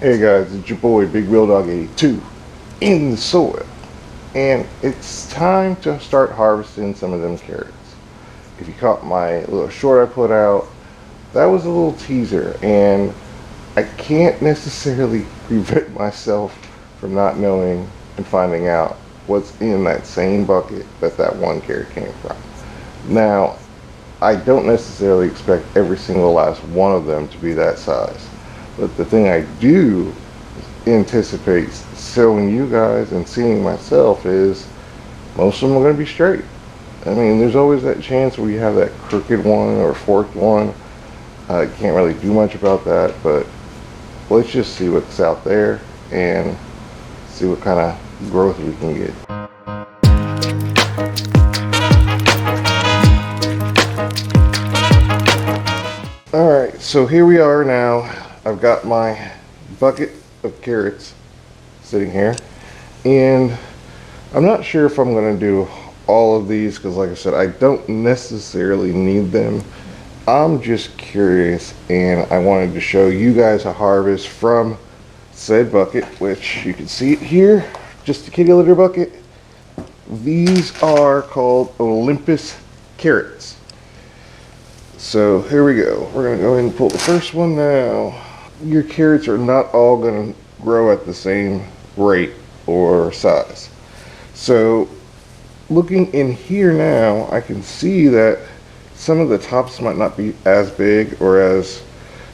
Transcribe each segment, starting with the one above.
Hey guys, it's your boy Big Wheel Dog 82 in the soil, and it's time to start harvesting some of them carrots. If you caught my little short I put out, that was a little teaser, and I can't necessarily prevent myself from not knowing and finding out what's in that same bucket that that one carrot came from. Now, I don't necessarily expect every single last one of them to be that size. But the thing I do anticipate showing you guys and seeing myself is most of them are going to be straight. I mean, there's always that chance where you have that crooked one or forked one. I can't really do much about that, but let's just see what's out there and see what kind of growth we can get. Alright, so here we are now. I've got my bucket of carrots sitting here, and I'm not sure if I'm going to do all of these because, like I said, I don't necessarily need them. I'm just curious, and I wanted to show you guys a harvest from said bucket, which you can see it here, just a kitty litter bucket. These are called Olympus carrots. So here we go. We're going to go ahead and pull the first one now. Your carrots are not all going to grow at the same rate or size. So looking in here now, I can see that some of the tops might not be as big or as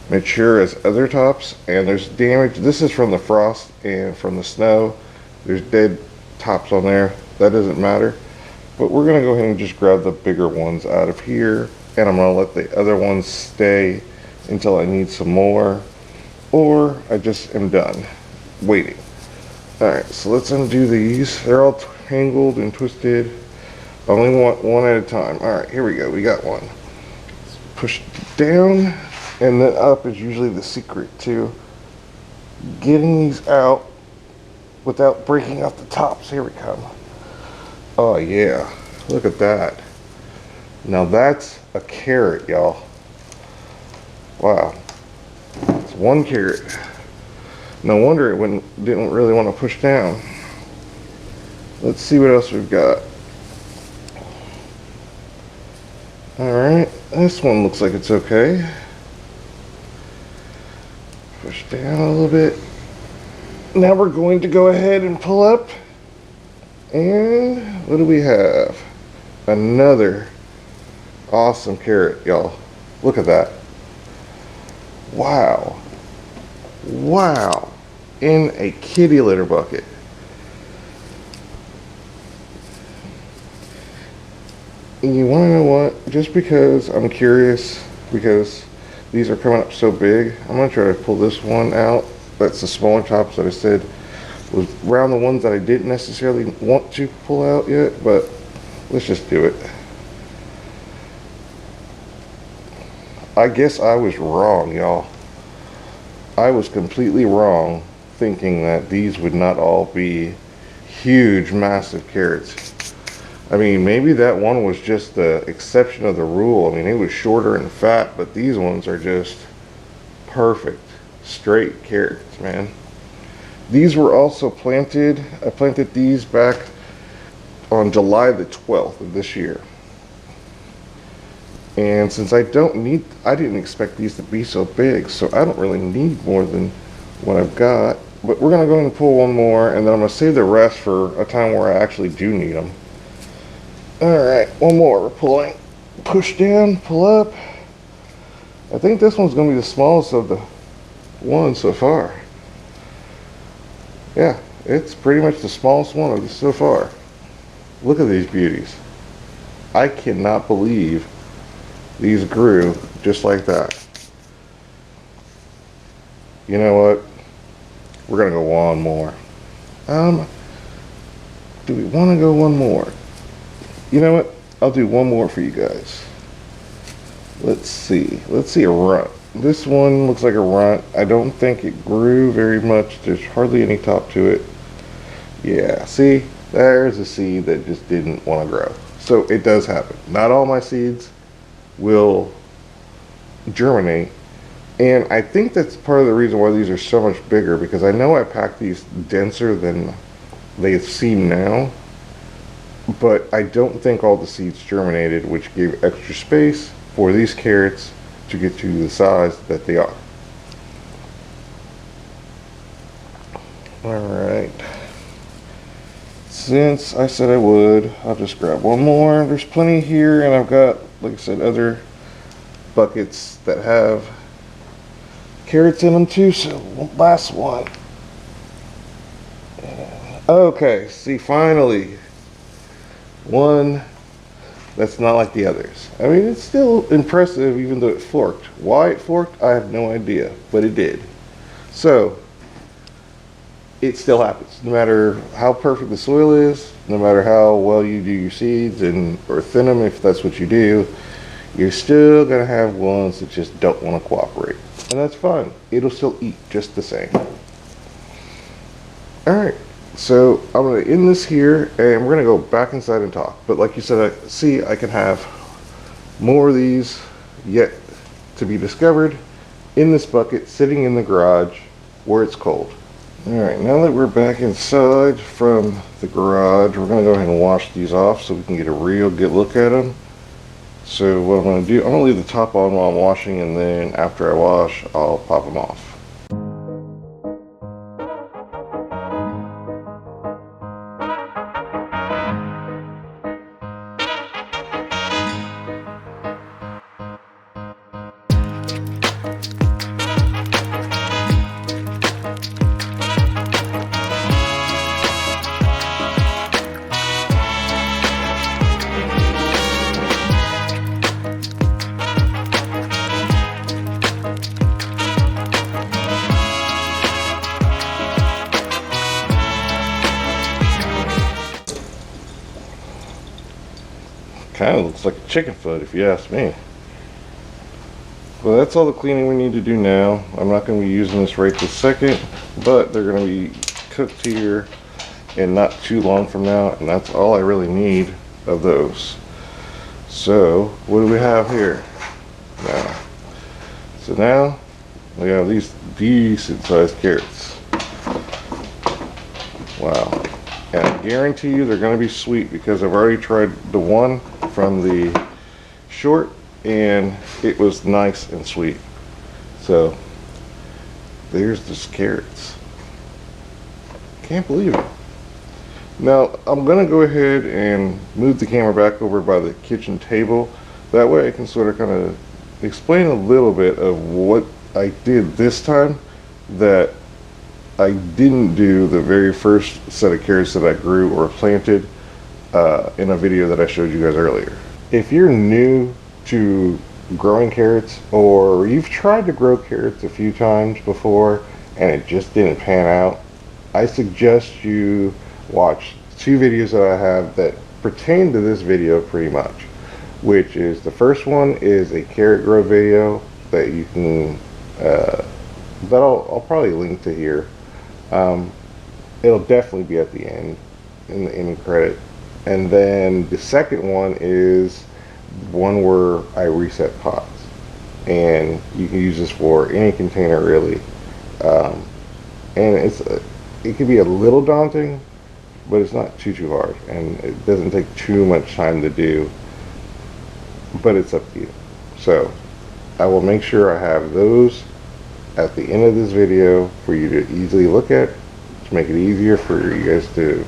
mature as other tops, and there's damage. This is from the frost and from the snow. There's dead tops on there. That doesn't matter. But we're going to go ahead and just grab the bigger ones out of here, and I'm going to let the other ones stay until I need some more, or I just am done waiting. Alright, so let's undo these. They're all tangled and twisted. I only want one at a time. Alright, here we go. We got one. Let's push down, and then up is usually the secret to getting these out without breaking off the tops. Here we come. Oh yeah, look at that. Now that's a carrot, y'all. Wow. It's one carrot. No wonder it didn't really want to push down. Let's see what else we've got. Alright, this one looks like it's okay. Push down a little bit. Now we're going to go ahead and pull up. And what do we have? Another awesome carrot, y'all. Look at that. Wow. Wow. In a kitty litter bucket. And you want to know what? Just because I'm curious, because these are coming up so big, I'm going to try to pull this one out. That's the smaller tops that I said was around the ones that I didn't necessarily want to pull out yet, but let's just do it. I guess I was wrong, y'all. I was completely wrong thinking that these would not all be huge, massive carrots. I mean, maybe that one was just the exception of the rule. I mean, it was shorter and fat, but these ones are just perfect, straight carrots, man. These were also planted. I planted these back on July the 12th of this year. And since I didn't expect these to be so big, so I don't really need more than what I've got. But we're going to go ahead and pull one more, and then I'm going to save the rest for a time where I actually do need them. Alright, one more. We're pulling. Push down, pull up. I think this one's going to be the smallest of the ones so far. Yeah, it's pretty much the smallest one of this so far. Look at these beauties. I cannot believe these grew just like that. You know what? We're gonna go one more. Do we want to go one more? You know what? I'll do one more for you guys. Let's see. Let's see a runt. This one looks like a runt. I don't think it grew very much. There's hardly any top to it. Yeah, see? There's a seed that just didn't want to grow. So it does happen. Not all my seeds will germinate, And I think that's part of the reason why these are so much bigger, because I know I packed these denser than they seem now, but I don't think all the seeds germinated, which gave extra space for these carrots to get to the size that they are. Alright, since I said I would, I'll just grab one more. There's plenty here, and I've got, like I said, other buckets that have carrots in them too, so last one. Okay, see, finally, one that's not like the others. I mean, it's still impressive even though it forked. Why it forked, I have no idea, but it did. So, it still happens. No matter how perfect the soil is, no matter how well you do your seeds or thin them if that's what you do, you're still going to have ones that just don't want to cooperate. And that's fine. It'll still eat just the same. Alright, so I'm going to end this here, and we're going to go back inside and talk. But like you said, I can have more of these yet to be discovered in this bucket sitting in the garage where it's cold. Alright, now that we're back inside from the garage, we're going to go ahead and wash these off so we can get a real good look at them. So what I'm going to do, I'm going to leave the top on while I'm washing, and then after I wash, I'll pop them off. Kind of looks like a chicken foot if you ask me. Well, that's all the cleaning we need to do now. I'm not going to be using this right this second, but they're going to be cooked here and not too long from now, and that's all I really need of those. So what do we have here now? So now we have these decent sized carrots. Wow. And I guarantee you they're going to be sweet, because I've already tried the one from the short and it was nice and sweet. So there's this carrots. Can't believe it. Now I'm going to go ahead and move the camera back over by the kitchen table. That way I can sort of kind of explain a little bit of what I did this time that I didn't do the very first set of carrots that I grew or planted in a video that I showed you guys earlier. If you're new to growing carrots, or you've tried to grow carrots a few times before and it just didn't pan out, I suggest you watch two videos that I have that pertain to this video pretty much, which is, the first one is a carrot grow video that you can that I'll probably link to here. It'll definitely be at the end in the end credit. And then the second one is one where I reset pots, and you can use this for any container really. And it can be a little daunting, but it's not too hard, and it doesn't take too much time to do, but it's up to you. So I will make sure I have those at the end of this video for you to easily look at, to make it easier for you guys to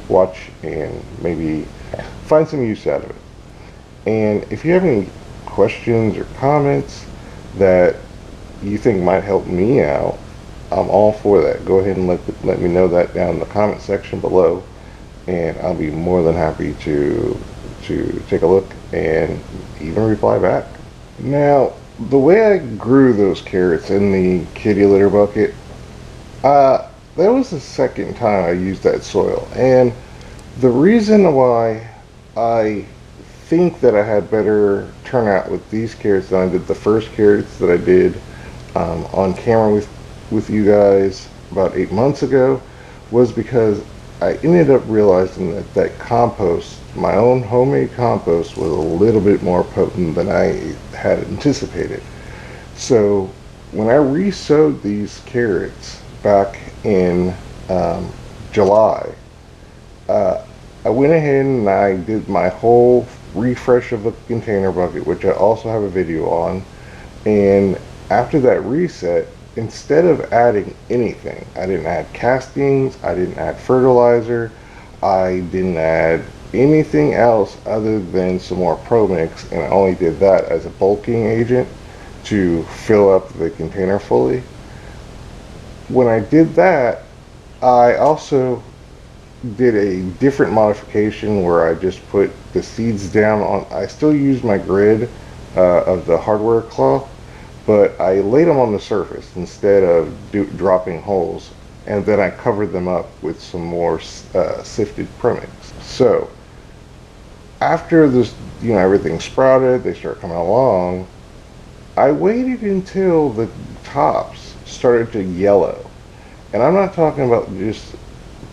watch and maybe find some use out of it. And if you have any questions or comments that you think might help me out, I'm all for that. Go ahead and let me know that down in the comment section below, and I'll be more than happy to take a look and even reply back. Now, the way I grew those carrots in the kitty litter bucket, that was the second time I used that soil, and the reason why I think that I had better turnout with these carrots than I did the first carrots that I did on camera with you guys about 8 months ago was because I ended up realizing that compost, my own homemade compost, was a little bit more potent than I had anticipated. So when I re-sowed these carrots back in July, uh, I went ahead and I did my whole refresh of the container bucket, which I also have a video on. And after that reset, instead of adding anything, I didn't add castings, I didn't add fertilizer, I didn't add anything else other than some more Pro Mix, and I only did that as a bulking agent to fill up the container fully. When I did that, I also did a different modification where I just put the seeds down on, I still use my grid of the hardware cloth, but I laid them on the surface instead of dropping holes, and then I covered them up with some more sifted premix. So after this, everything sprouted, they start coming along, I waited until the tops started to yellow. And I'm not talking about just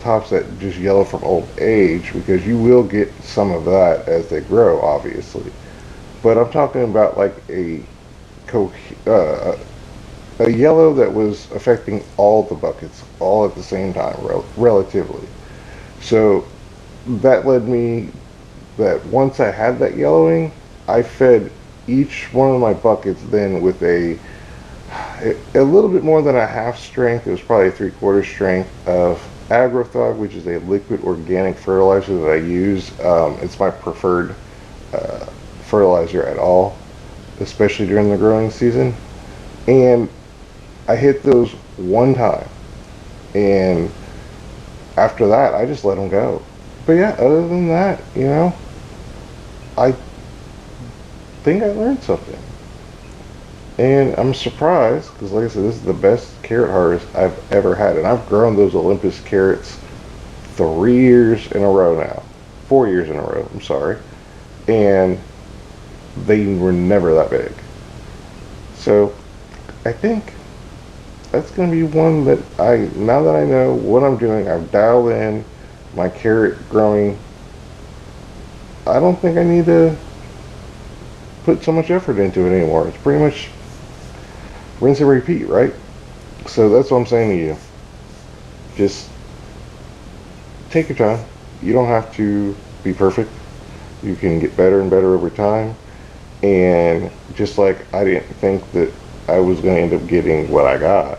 tops that just yellow from old age, because you will get some of that as they grow, obviously. But I'm talking about like a yellow that was affecting all the buckets all at the same time, relatively. So that led me that once I had that yellowing, I fed each one of my buckets then with a little bit more than a half strength. It was probably a 3/4 strength of Agrothrog, which is a liquid organic fertilizer that I use. It's my preferred fertilizer at all, especially during the growing season. And I hit those one time, and after that, I just let them go. But yeah, other than that, I think I learned something. And I'm surprised, because like I said, this is the best carrot harvest I've ever had. And I've grown those Olympus carrots 3 years in a row now. 4 years in a row, I'm sorry. And they were never that big. So I think that's going to be one that now that I know what I'm doing, I've dialed in my carrot growing. I don't think I need to put so much effort into it anymore. It's pretty much rinse and repeat, right? So that's what I'm saying to you. Just take your time. You don't have to be perfect. You can get better and better over time. And just like I didn't think that I was going to end up getting what I got,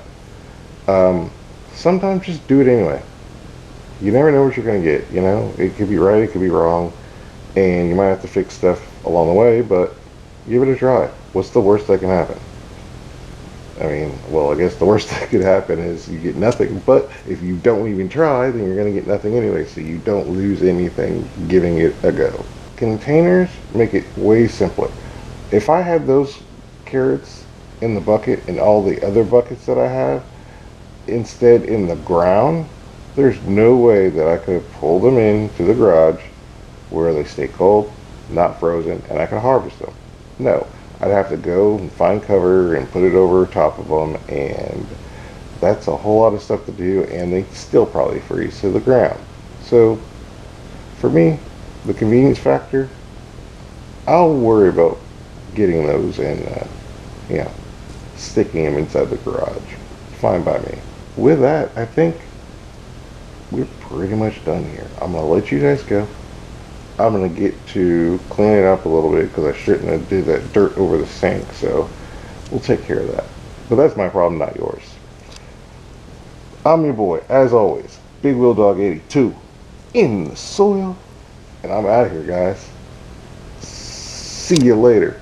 sometimes just do it anyway. You never know what you're going to get. It could be right, it could be wrong, and you might have to fix stuff along the way, but give it a try. What's the worst that can happen? I mean, well, I guess the worst that could happen is you get nothing, but if you don't even try, then you're going to get nothing anyway, so you don't lose anything giving it a go. Containers make it way simpler. If I had those carrots in the bucket and all the other buckets that I have instead in the ground, there's no way that I could pull them into the garage where they stay cold, not frozen, and I can harvest them. No, I'd have to go and find cover and put it over top of them, and that's a whole lot of stuff to do, and they still probably freeze to the ground. So for me, the convenience factor, I'll worry about getting those and sticking them inside the garage. Fine by me. With that, I think we're pretty much done here. I'm gonna let you guys go. I'm gonna get to clean it up a little bit, because I shouldn't have did that dirt over the sink, so we'll take care of that. But that's my problem, not yours. I'm your boy, as always, Big Wheel Dog 82 in the soil, and I'm out of here, guys. See you later.